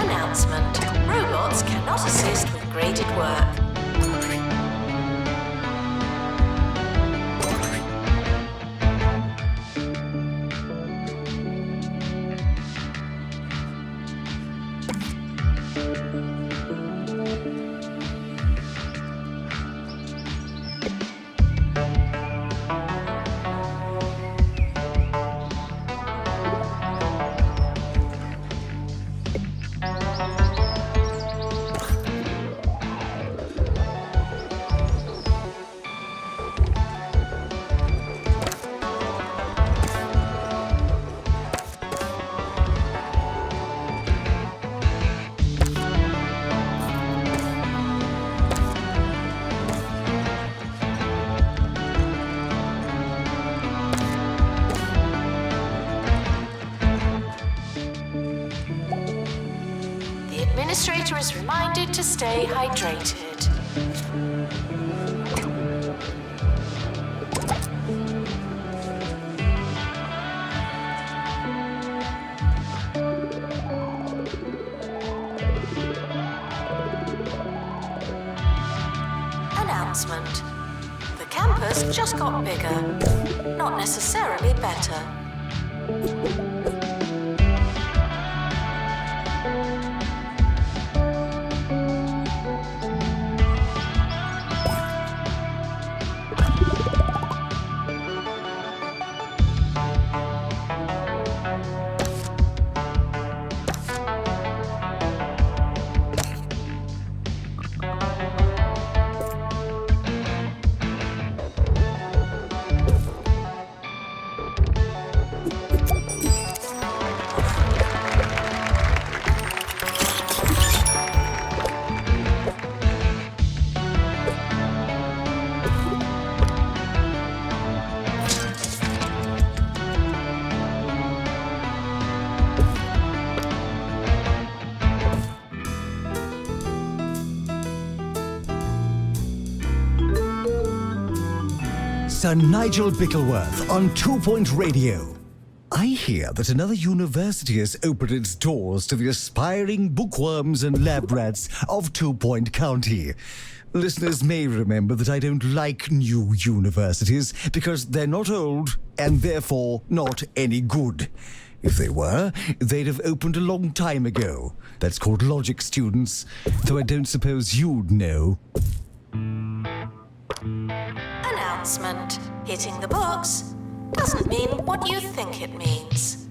Announcement. Robots cannot assist with graded work. Administrator is reminded to stay hydrated. Announcement. The campus just got bigger, not necessarily better. Sir Nigel Bickleworth on 2 Point Radio. I hear that another university has opened its doors to the aspiring bookworms and lab rats of 2 Point County. Listeners may remember that I don't like new universities because they're not old and therefore not any good. If they were, they'd have opened a long time ago. That's called logic, students, though I don't suppose you'd know. Announcement. Hitting the books doesn't mean what you think it means.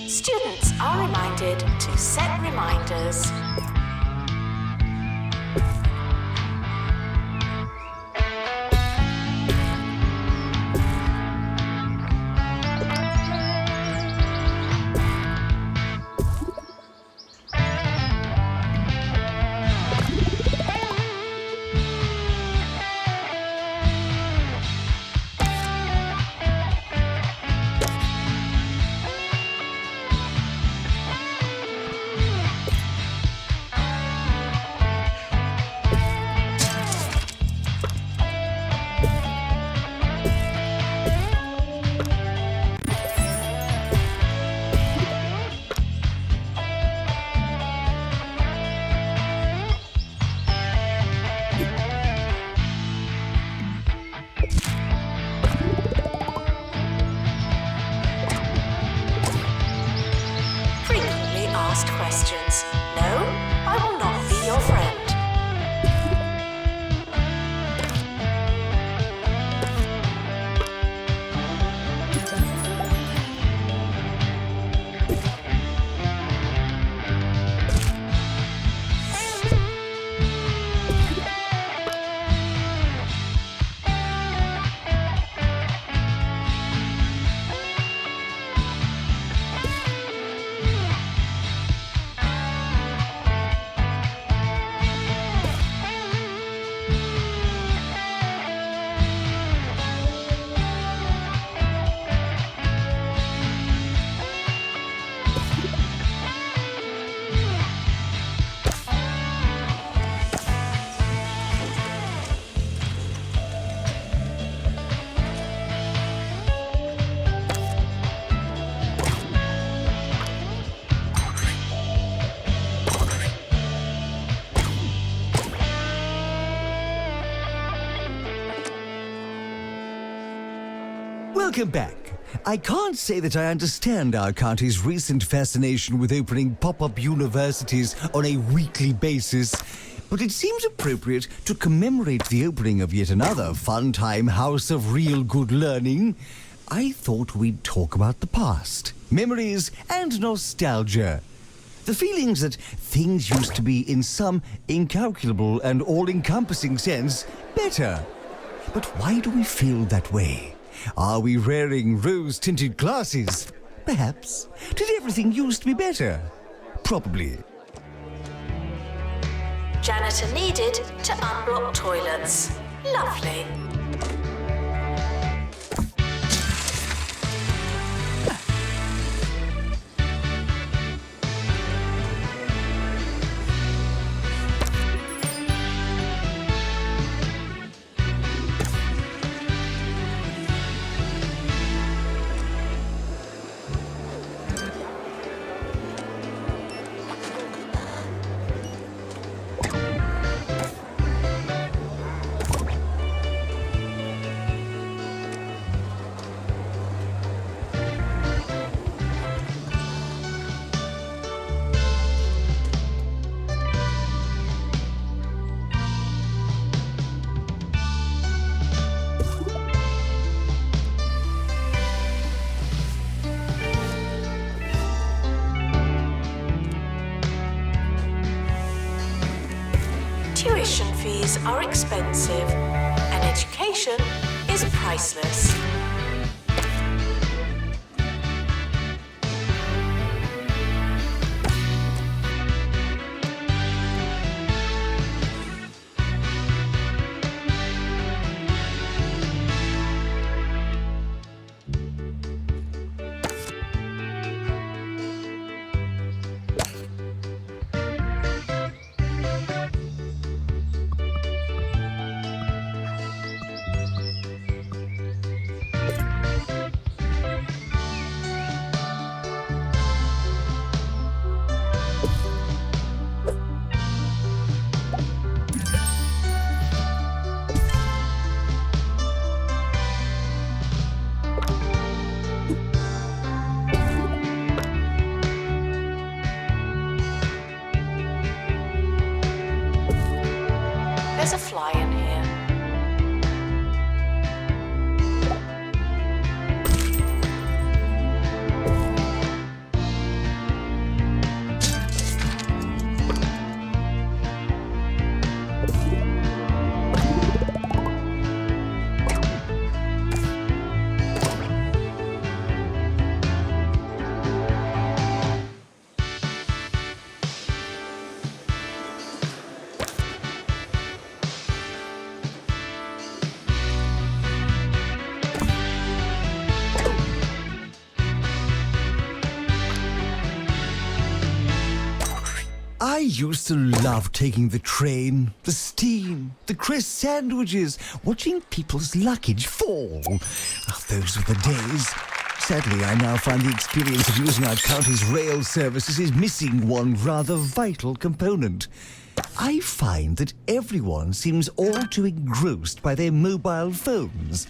Students are reminded to set reminders. Welcome back. I can't say that I understand our county's recent fascination with opening pop-up universities on a weekly basis, but it seems appropriate to commemorate the opening of yet another fun-time house of real good learning. I thought we'd talk about the past, memories and nostalgia. The feelings that things used to be in some incalculable and all-encompassing sense better. But why do we feel that way? Are we wearing rose-tinted glasses? Perhaps. Did everything used to be better? Probably. Janitor needed to unblock toilets. Lovely. Tuition fees are expensive, and education is priceless. There's a fly in here. I used to love taking the train, the steam, the crisp sandwiches, watching people's luggage fall. Oh, those were the days. Sadly, I now find the experience of using our county's rail services is missing one rather vital component. I find that everyone seems all too engrossed by their mobile phones.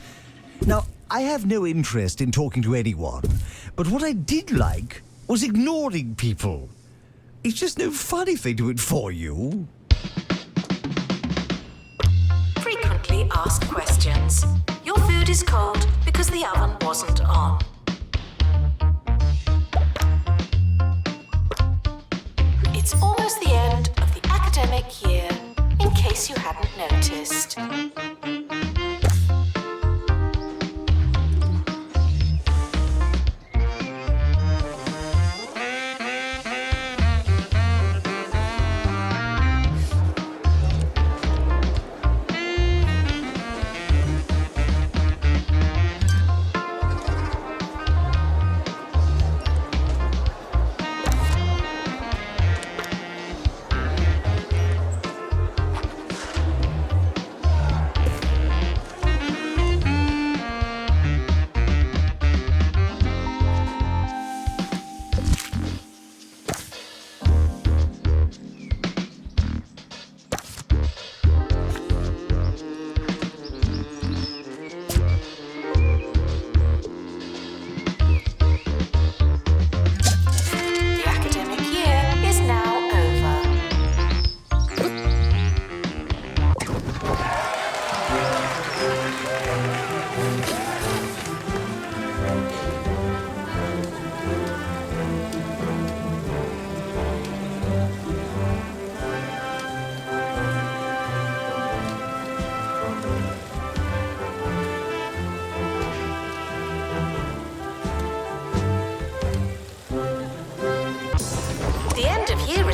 Now, I have no interest in talking to anyone, but what I did like was ignoring people. It's just no fun if they do it for you. Frequently asked questions. Your food is cold because the oven wasn't on. It's almost the end of the academic year, in case you hadn't noticed.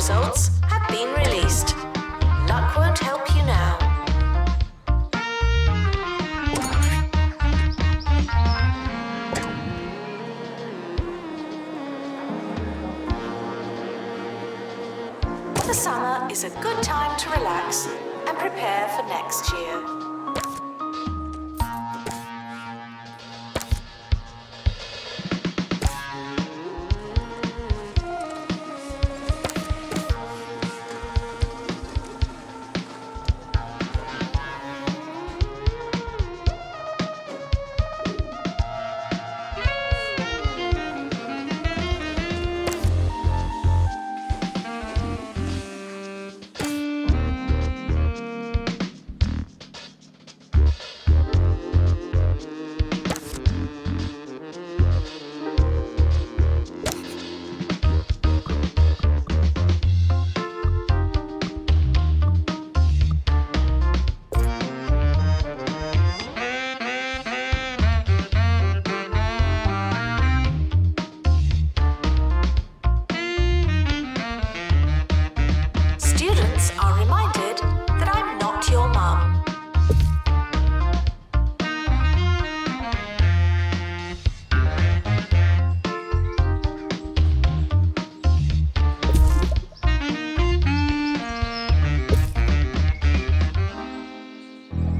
results have been released. Luck won't help you now. The summer is a good time to relax and prepare for next year.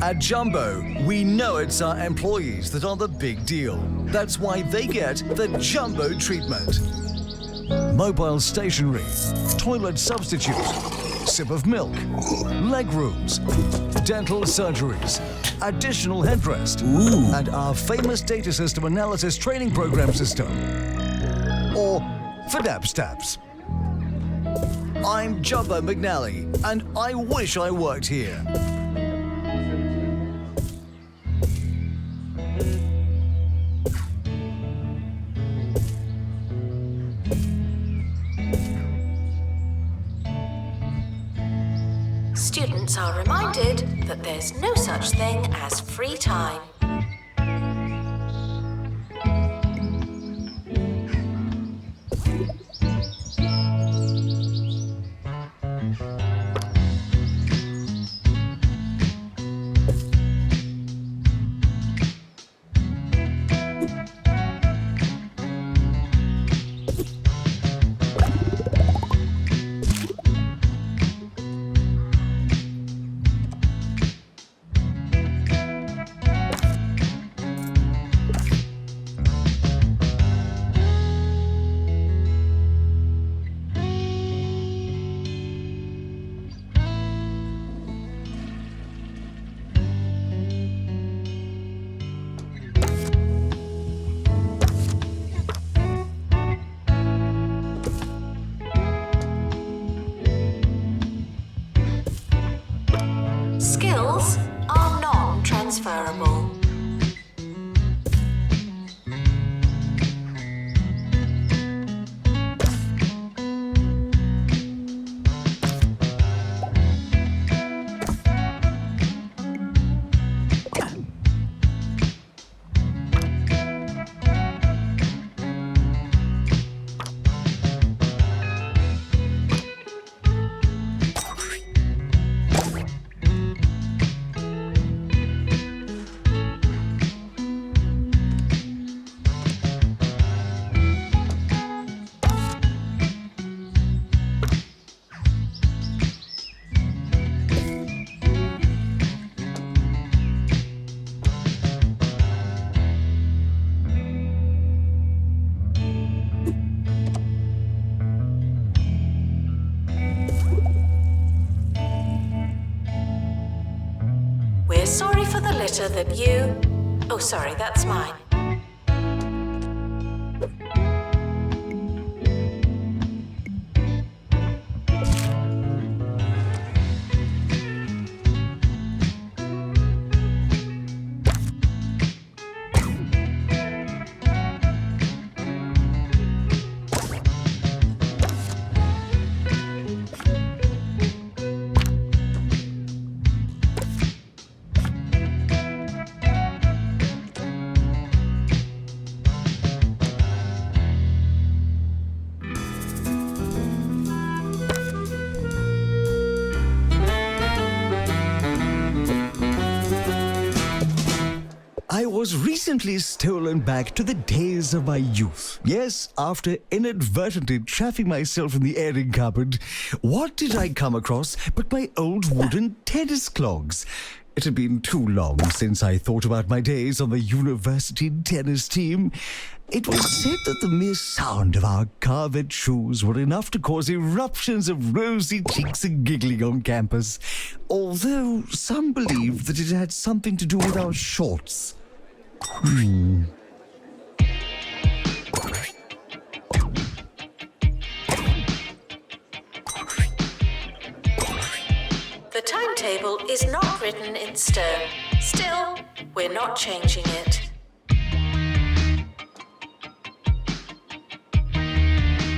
At Jumbo, we know it's our employees that are the big deal. That's why they get the Jumbo treatment. Mobile stationery, toilet substitute, sip of milk, leg rooms, dental surgeries, additional headrest, and our famous data system analysis training program system. Or FDAP-STAPS. I'm Jumbo McNally, and I wish I worked here. Students are reminded that there's no such thing as free time. Skills are non-transferable. We're sorry for the litter that you... Oh, sorry, that's mine. was recently stolen back to the days of my youth. Yes, after inadvertently trapping myself in the airing cupboard, what did I come across but my old wooden tennis clogs? It had been too long since I thought about my days on the university tennis team. It was said that the mere sound of our carved shoes were enough to cause eruptions of rosy cheeks and giggling on campus, although some believed that it had something to do with our shorts. The timetable is not written in stone. Still, we're not changing it.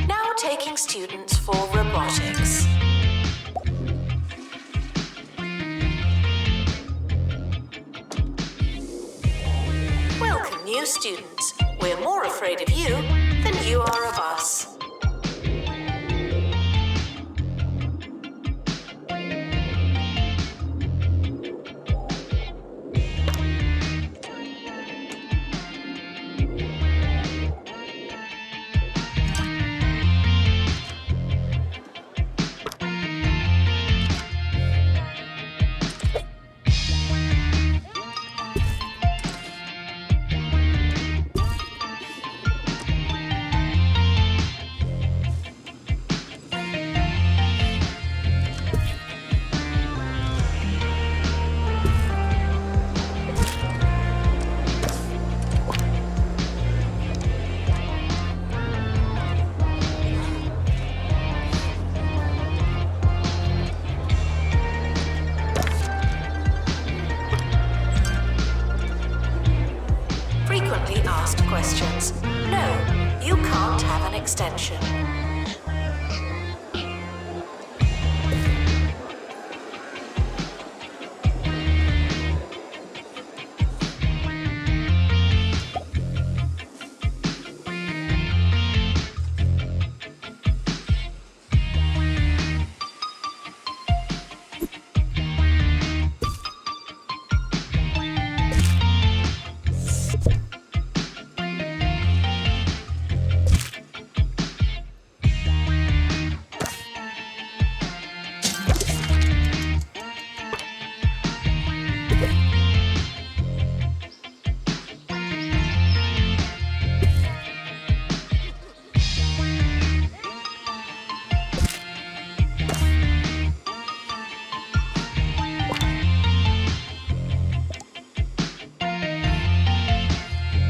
Now taking students for robotics. Welcome, new students. We're more afraid of you than you are of us. Frequently asked questions. No, you can't have an extension.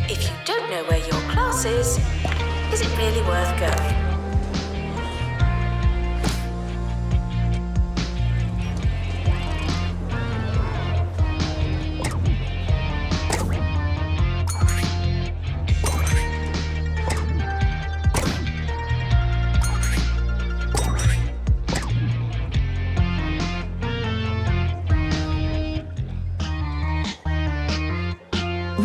If you don't know where your class is it really worth going?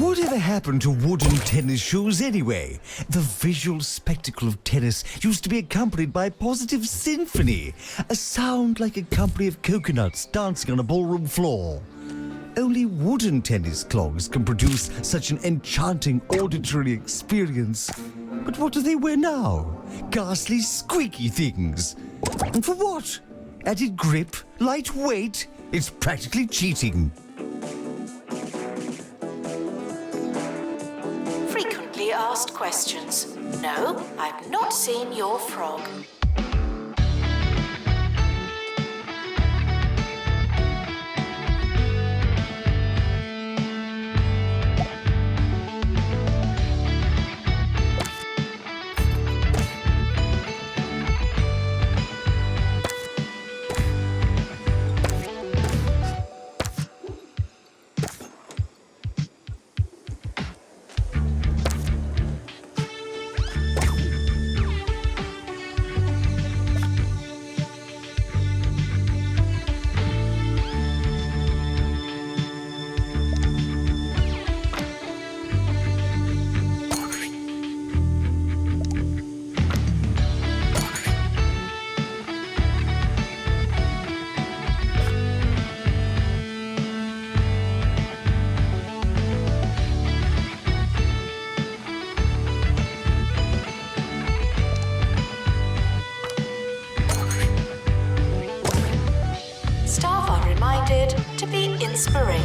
Whatever happened to wooden tennis shoes anyway? The visual spectacle of tennis used to be accompanied by a positive symphony, a sound like a company of coconuts dancing on a ballroom floor. Only wooden tennis clogs can produce such an enchanting auditory experience. But what do they wear now? Ghastly, squeaky things. And for what? Added grip? Light weight? It's practically cheating. Frequently asked questions. No, I've not seen your frog.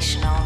educational.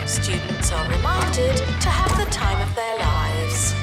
Students are reminded to have the time of their lives.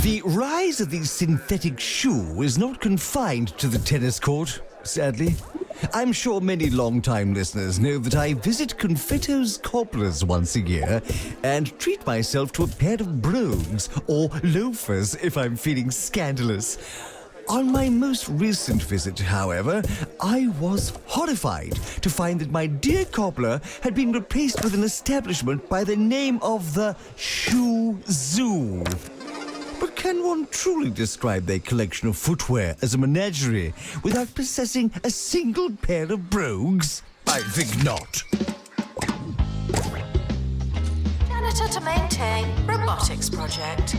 The rise of the synthetic shoe is not confined to the tennis court, sadly. I'm sure many long-time listeners know that I visit Confetto's Cobblers once a year and treat myself to a pair of brogues or loafers if I'm feeling scandalous. On my most recent visit, however, I was horrified to find that my dear cobbler had been replaced with an establishment by the name of the Shoe Zoo. But can one truly describe their collection of footwear as a menagerie without possessing a single pair of brogues? I think not. Janitor to maintain robotics project.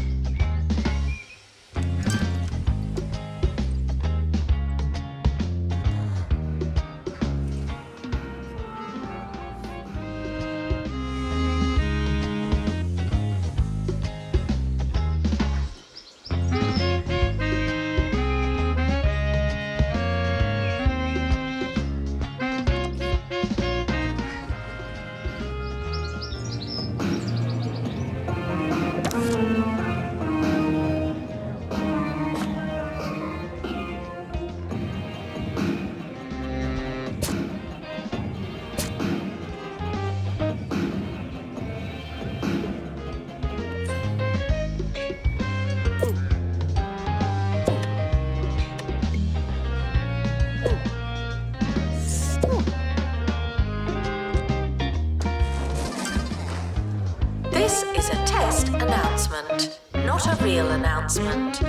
This is a test announcement, not a real announcement.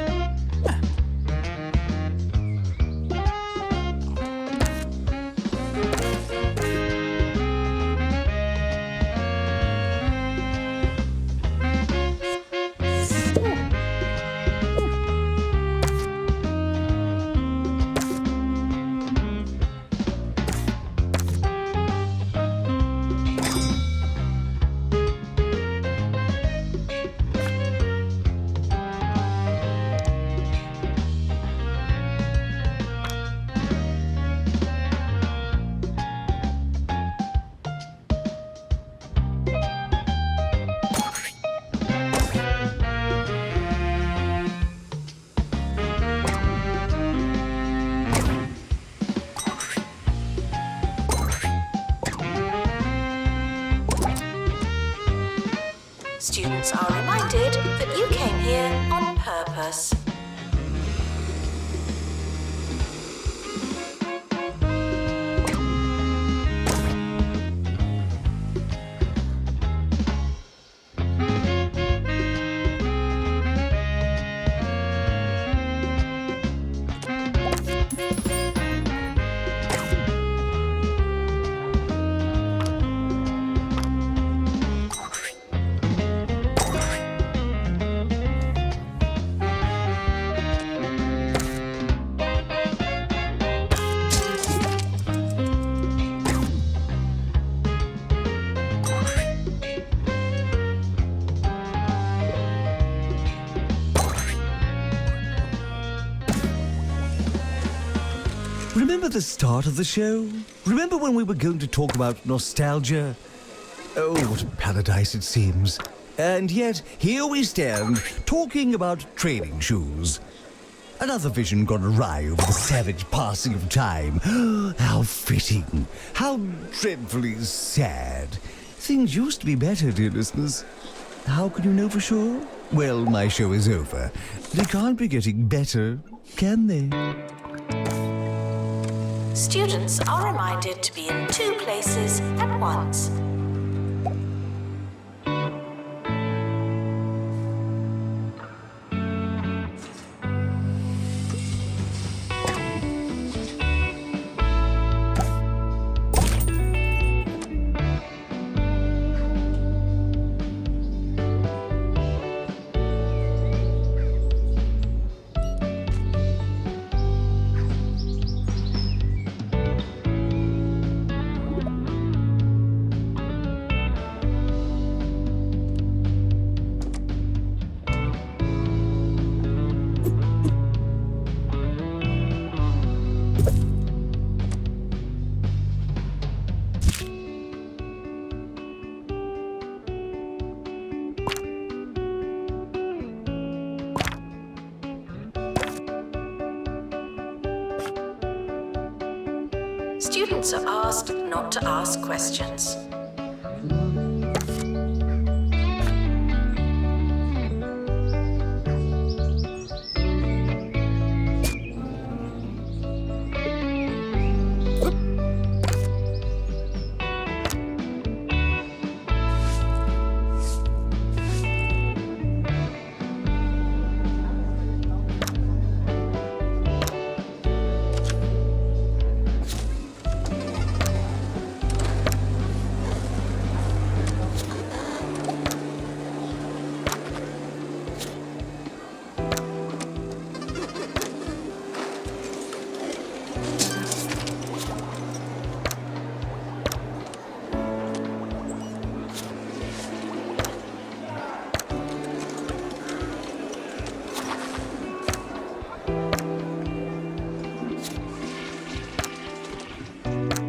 Remember the start of the show? Remember when we were going to talk about nostalgia? Oh, what a paradise it seems. And yet, here we stand, talking about training shoes. Another vision gone awry over the savage passing of time. How fitting. How dreadfully sad. Things used to be better, dear listeners. How can you know for sure? Well, my show is over. They can't be getting better, can they? Students are reminded to be in two places at once. Students are asked not to ask questions.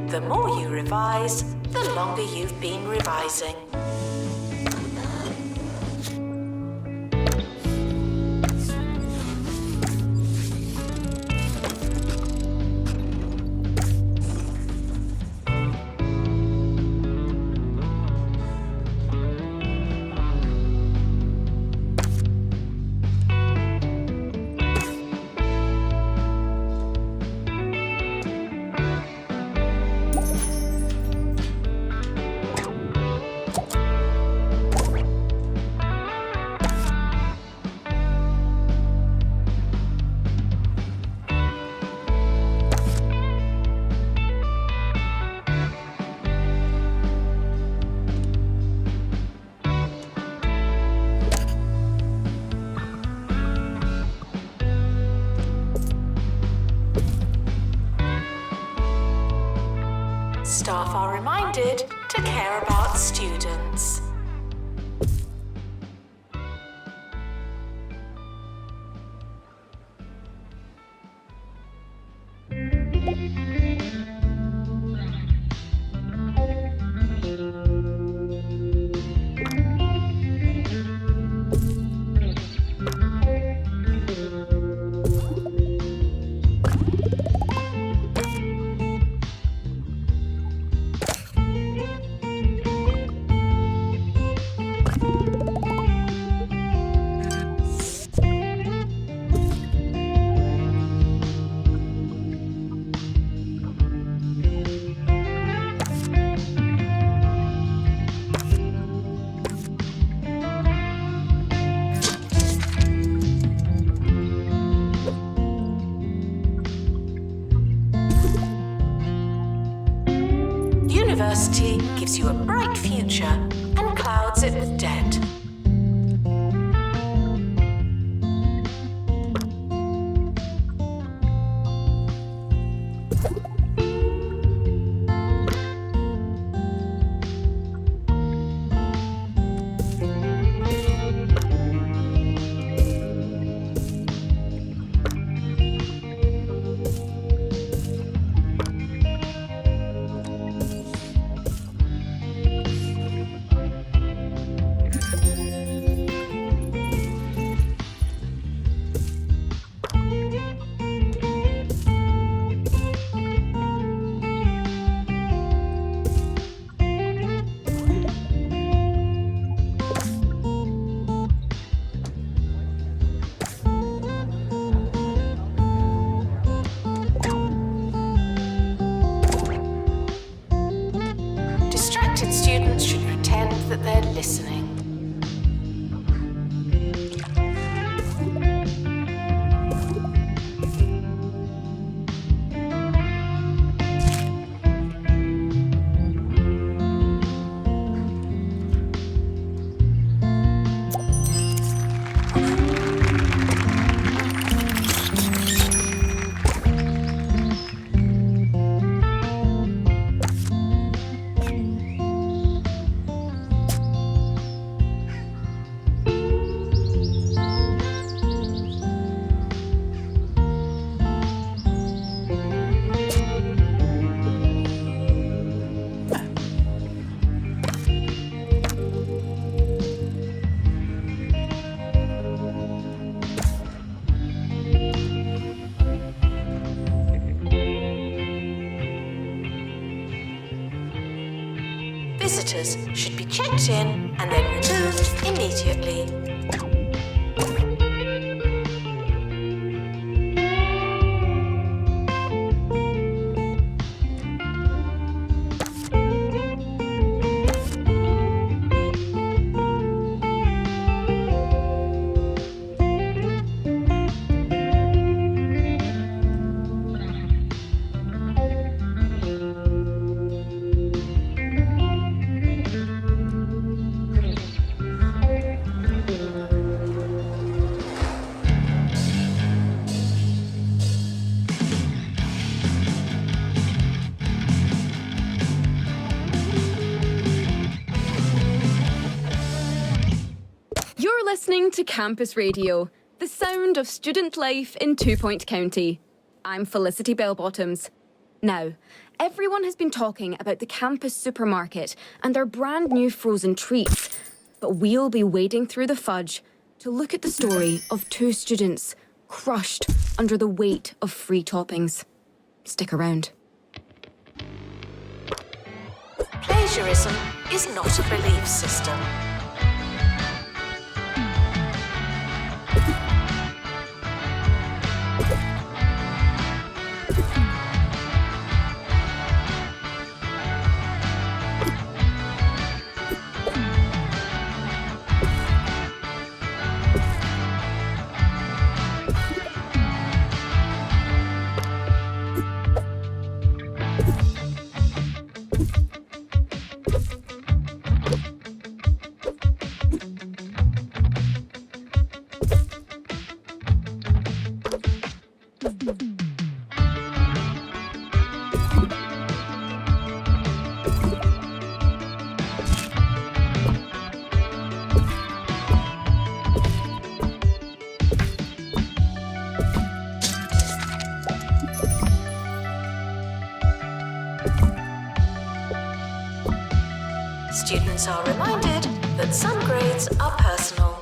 The more you revise, the longer you've been revising. Staff are reminded to care about students. University gives you a bright future and clouds it with debt. visitors should be checked in and then removed immediately. You're listening to Campus Radio, the sound of student life in 2 Point County. I'm Felicity Bellbottoms. Now, everyone has been talking about the campus supermarket and their brand new frozen treats, but we'll be wading through the fudge to look at the story of 2 students crushed under the weight of free toppings. Stick around. Plagiarism is not a belief system. Students are reminded that some grades are personal.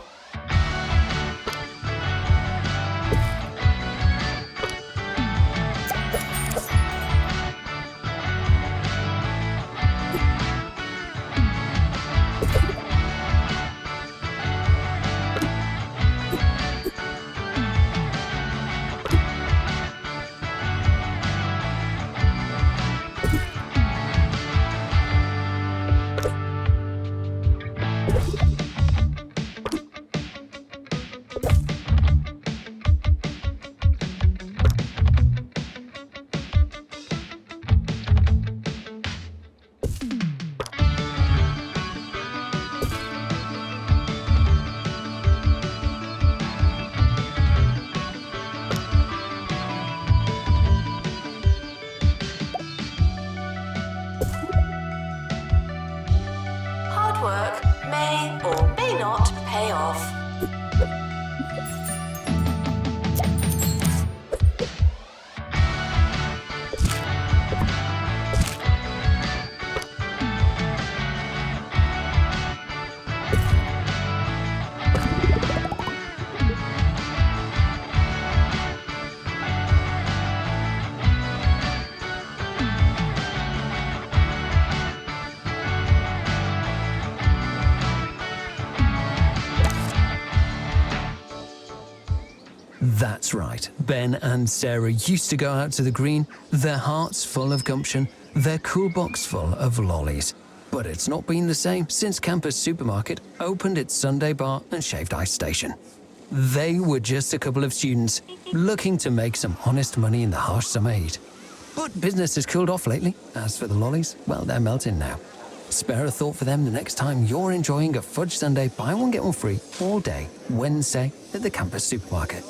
Hard work may or may not pay off. That's right. Ben and Sarah used to go out to the green, their hearts full of gumption, their cool box full of lollies. But it's not been the same since Campus Supermarket opened its Sunday bar and shaved ice station. They were just a couple of students looking to make some honest money in the harsh summer heat. But business has cooled off lately. As for the lollies, well, they're melting now. Spare a thought for them the next time you're enjoying a fudge sundae buy one get one free all day Wednesday at the Campus Supermarket.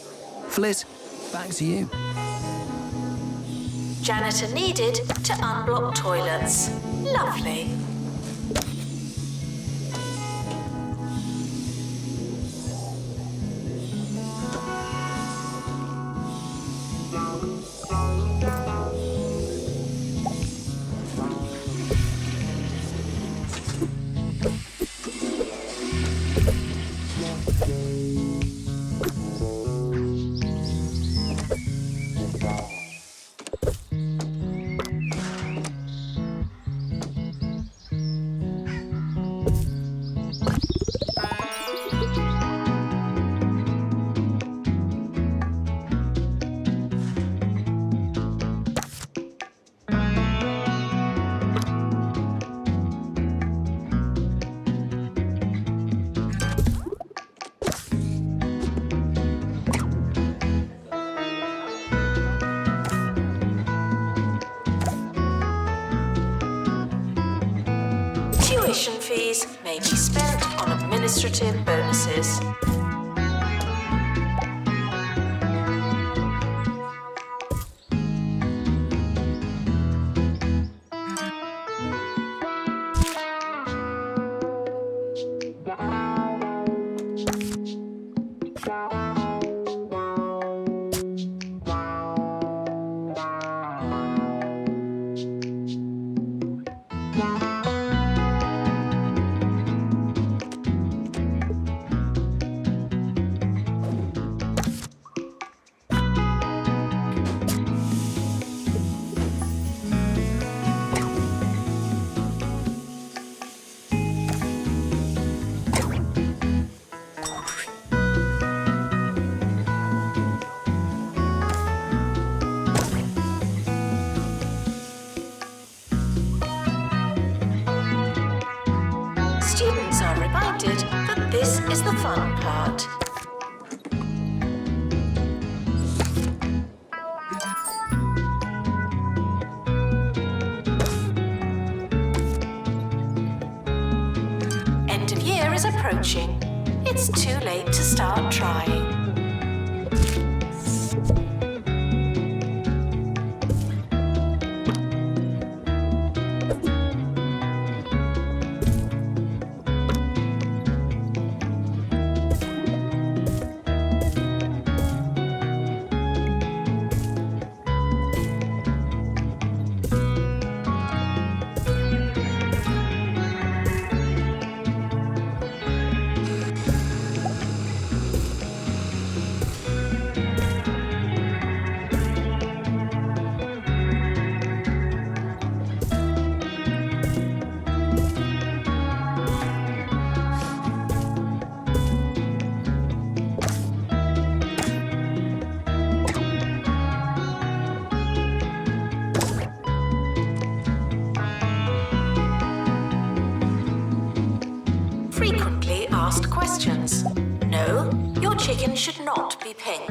Fliz, back to you. Janitor needed to unblock toilets. Lovely. Tuition fees may be spent on administrative bonuses. Students are reminded that this is the fun part. End of year is approaching. It's too late to start trying. Frequently asked questions. No, your chicken should not be pink.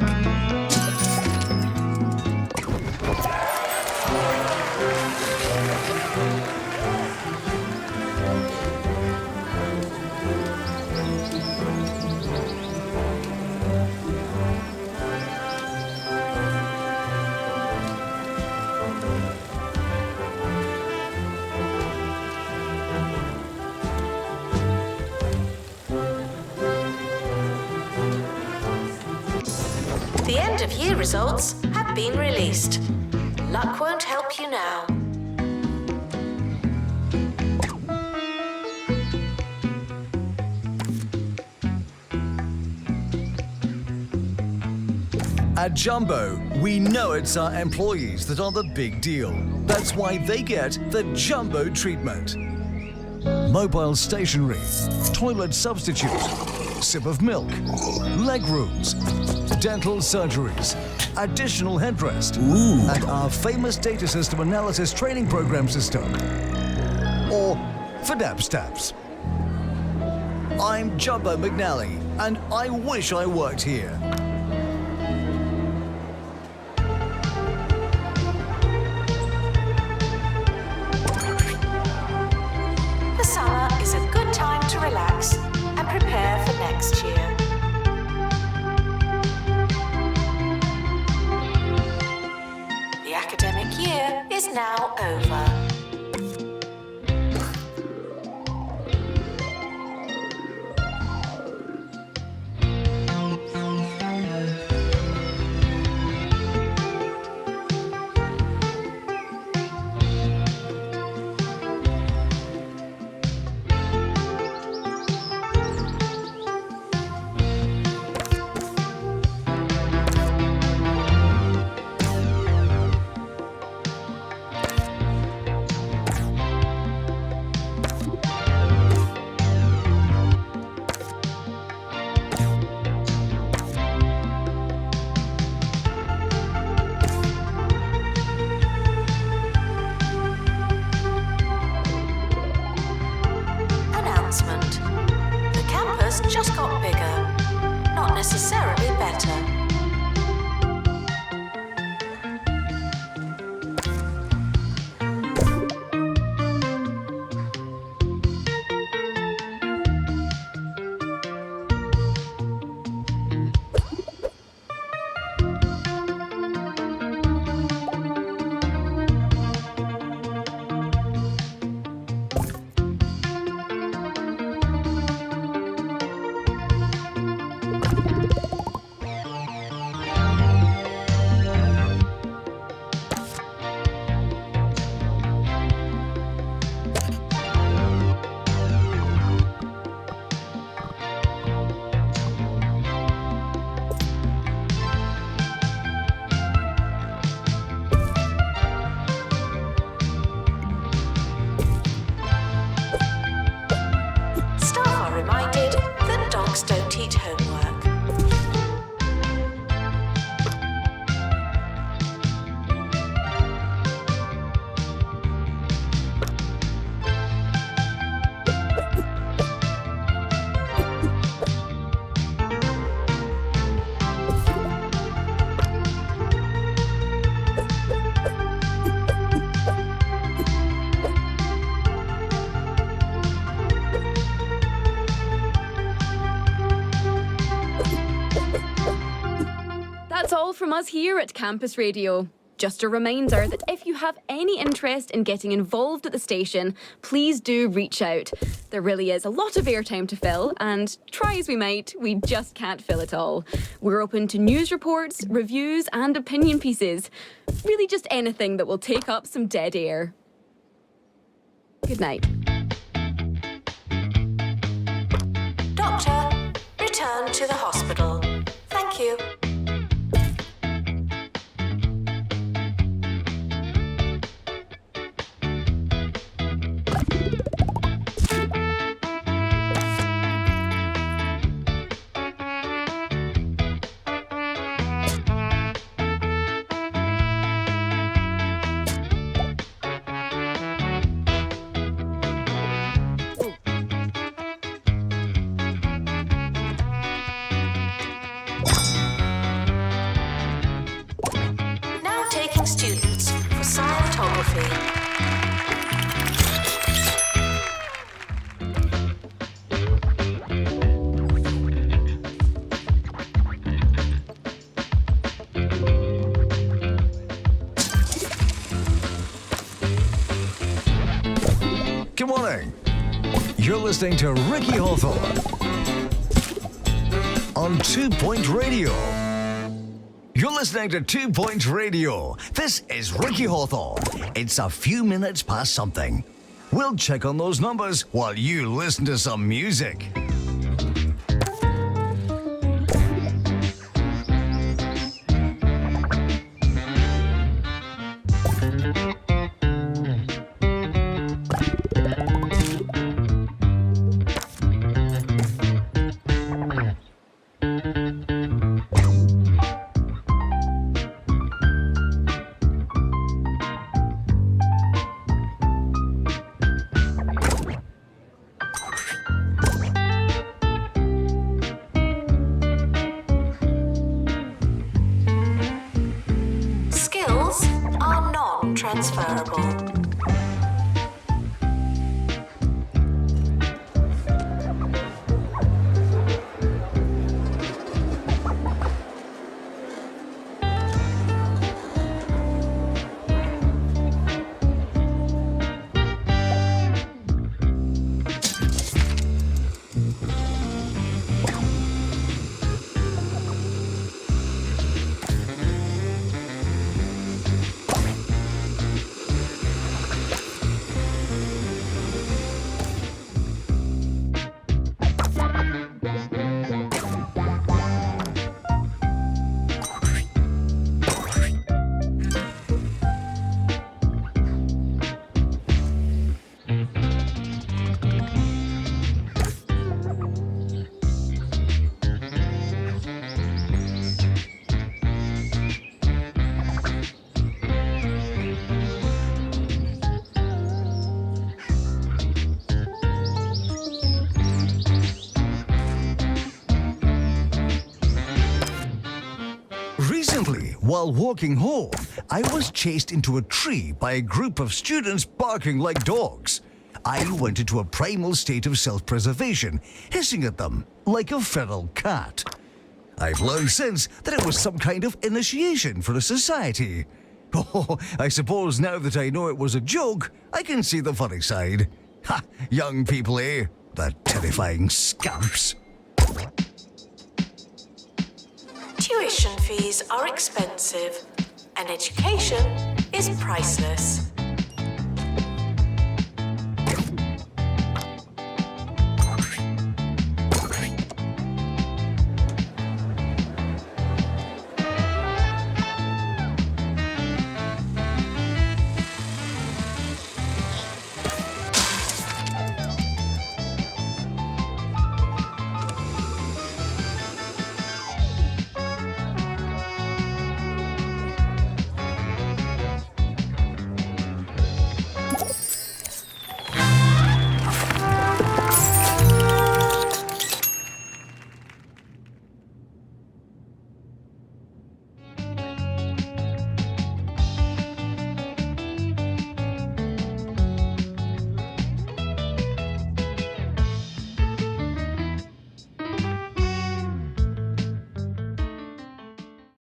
The end of year results have been released. Luck won't help you now. At Jumbo, we know it's our employees that are the big deal. That's why they get the Jumbo treatment. Mobile stationery, toilet substitute, sip of milk, leg rooms, dental surgeries, additional headrest, and our famous data system analysis training program system. Or FDAP-STAPS. I'm Jumbo McNally, and I wish I worked here. The summer is a good time to relax and prepare for next year. The academic year is now over. us here at Campus Radio. Just a reminder that if you have any interest in getting involved at the station, please do reach out. There really is a lot of airtime to fill, and try as we might, we just can't fill it all. We're open to news reports, reviews, and opinion pieces. Really just anything that will take up some dead air. Good night. Doctor, return to the hospital. Thank you. Students for cinematography. Good morning. You're listening to Ricky Hawthorne on 2 Point Radio. You're listening to 2 Point Radio. This is Ricky Hawthorne. It's a few minutes past something. We'll check on those numbers while you listen to some music. Transferable. Recently, while walking home, I was chased into a tree by a group of students barking like dogs. I went into a primal state of self-preservation, hissing at them like a feral cat. I've learned since that it was some kind of initiation for a society. Oh, I suppose now that I know it was a joke, I can see the funny side. Ha! Young people, eh? The terrifying scamps. Tuition fees are expensive, and education is priceless.